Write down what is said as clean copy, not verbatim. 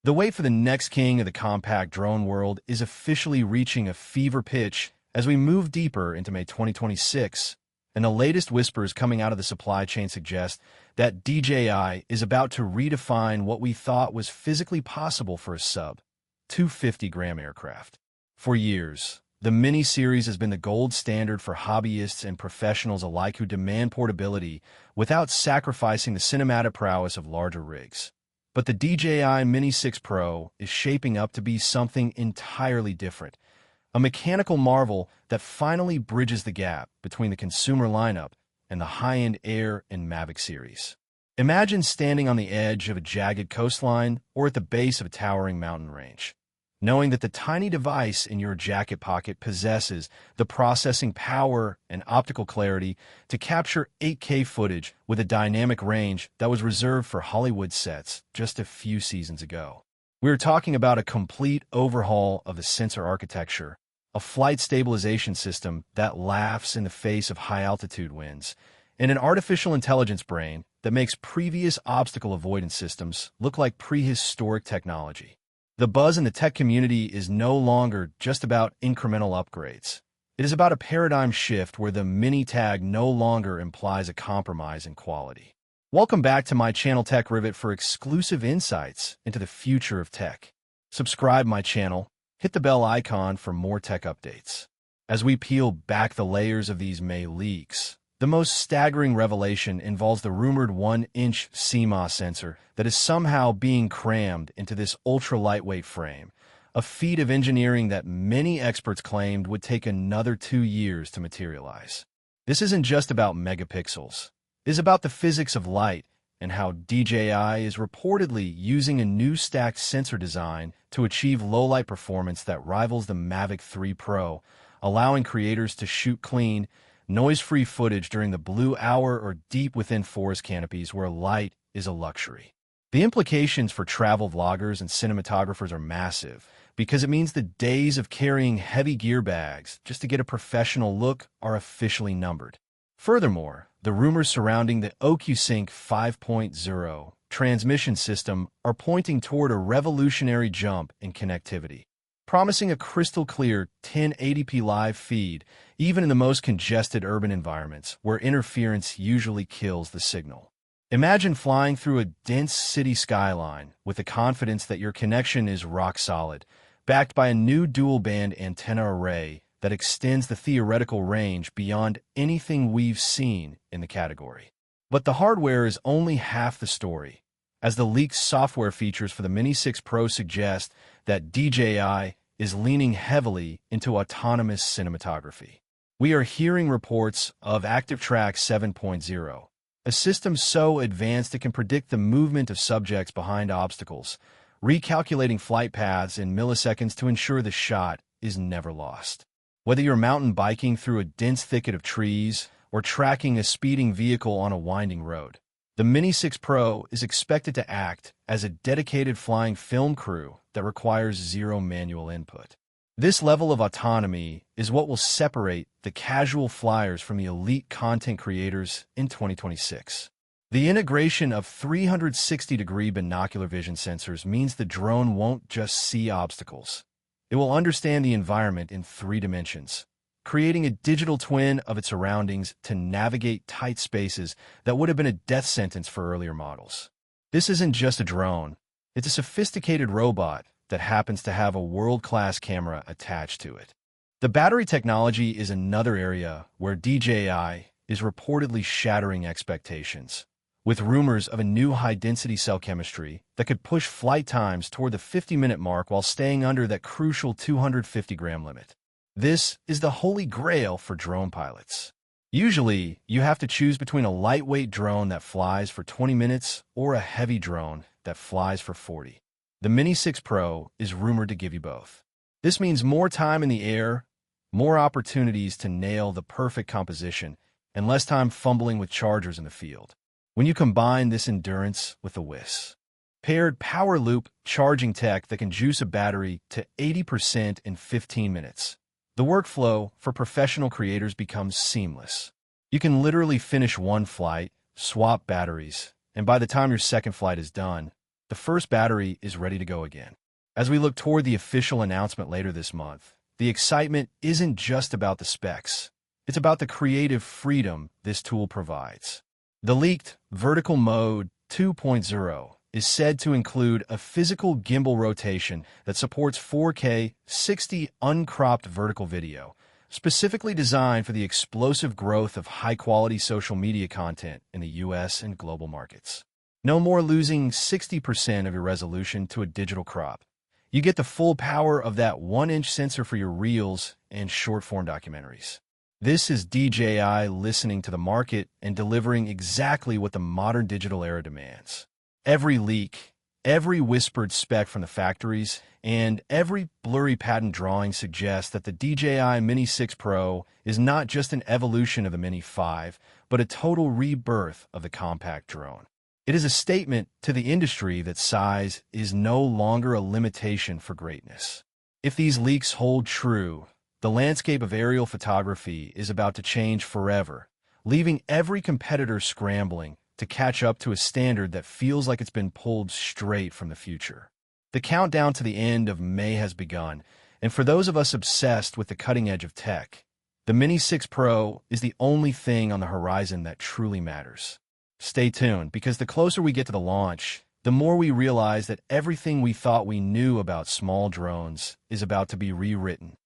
The wait for the next king of the compact drone world is officially reaching a fever pitch as we move deeper into May 2026, and the latest whispers coming out of the supply chain suggest that DJI is about to redefine what we thought was physically possible for a sub-250-gram aircraft. For years, the Mini series has been the gold standard for hobbyists and professionals alike who demand portability without sacrificing the cinematic prowess of larger rigs. But the DJI Mini 6 Pro is shaping up to be something entirely different, a mechanical marvel that finally bridges the gap between the consumer lineup and the high-end Air and Mavic series. Imagine standing on the edge of a jagged coastline or at the base of a towering mountain range, knowing that the tiny device in your jacket pocket possesses the processing power and optical clarity to capture 8K footage with a dynamic range that was reserved for Hollywood sets just a few seasons ago. We're talking about a complete overhaul of the sensor architecture, a flight stabilization system that laughs in the face of high-altitude winds, and an artificial intelligence brain that makes previous obstacle avoidance systems look like prehistoric technology. The buzz in the tech community is no longer just about incremental upgrades. It is about a paradigm shift where the Mini tag no longer implies a compromise in quality. Welcome back to my channel Tech Rivet for exclusive insights into the future of tech. Subscribe my channel, hit the bell icon for more tech updates. As we peel back the layers of these May leaks, the most staggering revelation involves the rumored 1-inch CMOS sensor that is somehow being crammed into this ultra-lightweight frame, a feat of engineering that many experts claimed would take another 2 years to materialize. This isn't just about megapixels. It is about the physics of light and how DJI is reportedly using a new stacked sensor design to achieve low-light performance that rivals the Mavic 3 Pro, allowing creators to shoot clean, noise-free footage during the blue hour or deep within forest canopies where light is a luxury. The implications for travel vloggers and cinematographers are massive because it means the days of carrying heavy gear bags just to get a professional look are officially numbered. Furthermore, the rumors surrounding the OcuSync 5.0 transmission system are pointing toward a revolutionary jump in connectivity, promising a crystal-clear 1080p live feed even in the most congested urban environments where interference usually kills the signal. Imagine flying through a dense city skyline with the confidence that your connection is rock solid, backed by a new dual-band antenna array that extends the theoretical range beyond anything we've seen in the category. But the hardware is only half the story, as the leaked software features for the Mini 6 Pro suggest that DJI is leaning heavily into autonomous cinematography. We are hearing reports of ActiveTrack 7.0, a system so advanced it can predict the movement of subjects behind obstacles, recalculating flight paths in milliseconds to ensure the shot is never lost. Whether you're mountain biking through a dense thicket of trees or tracking a speeding vehicle on a winding road, the Mini 6 Pro is expected to act as a dedicated flying film crew that requires zero manual input. This level of autonomy is what will separate the casual flyers from the elite content creators in 2026. The integration of 360-degree binocular vision sensors means the drone won't just see obstacles. It will understand the environment in 3 dimensions, creating a digital twin of its surroundings to navigate tight spaces that would have been a death sentence for earlier models. This isn't just a drone. It's a sophisticated robot that happens to have a world-class camera attached to it. The battery technology is another area where DJI is reportedly shattering expectations, with rumors of a new high-density cell chemistry that could push flight times toward the 50-minute mark while staying under that crucial 250-gram limit. This is the holy grail for drone pilots. Usually, you have to choose between a lightweight drone that flies for 20 minutes or a heavy drone that flies for 40. The Mini 6 Pro is rumored to give you both. This means more time in the air, more opportunities to nail the perfect composition, and less time fumbling with chargers in the field. When you combine this endurance with the paired power loop charging tech that can juice a battery to 80% in 15 minutes, the workflow for professional creators becomes seamless. You can literally finish one flight, swap batteries, and by the time your second flight is done, the first battery is ready to go again. As we look toward the official announcement later this month, the excitement isn't just about the specs. It's about the creative freedom this tool provides. The leaked Vertical Mode 2.0 is said to include a physical gimbal rotation that supports 4K 60 uncropped vertical video, specifically designed for the explosive growth of high-quality social media content in the US and global markets. No more losing 60% of your resolution to a digital crop. You get the full power of that 1-inch sensor for your reels and short-form documentaries. This is DJI listening to the market and delivering exactly what the modern digital era demands. Every leak, every whispered spec from the factories, and every blurry patent drawing suggests that the DJI Mini 6 Pro is not just an evolution of the Mini 5, but a total rebirth of the compact drone. It is a statement to the industry that size is no longer a limitation for greatness. If these leaks hold true, the landscape of aerial photography is about to change forever, leaving every competitor scrambling to catch up to a standard that feels like it's been pulled straight from the future. The countdown to the end of May has begun, and for those of us obsessed with the cutting edge of tech, the Mini 6 Pro is the only thing on the horizon that truly matters. Stay tuned, because the closer we get to the launch, the more we realize that everything we thought we knew about small drones is about to be rewritten.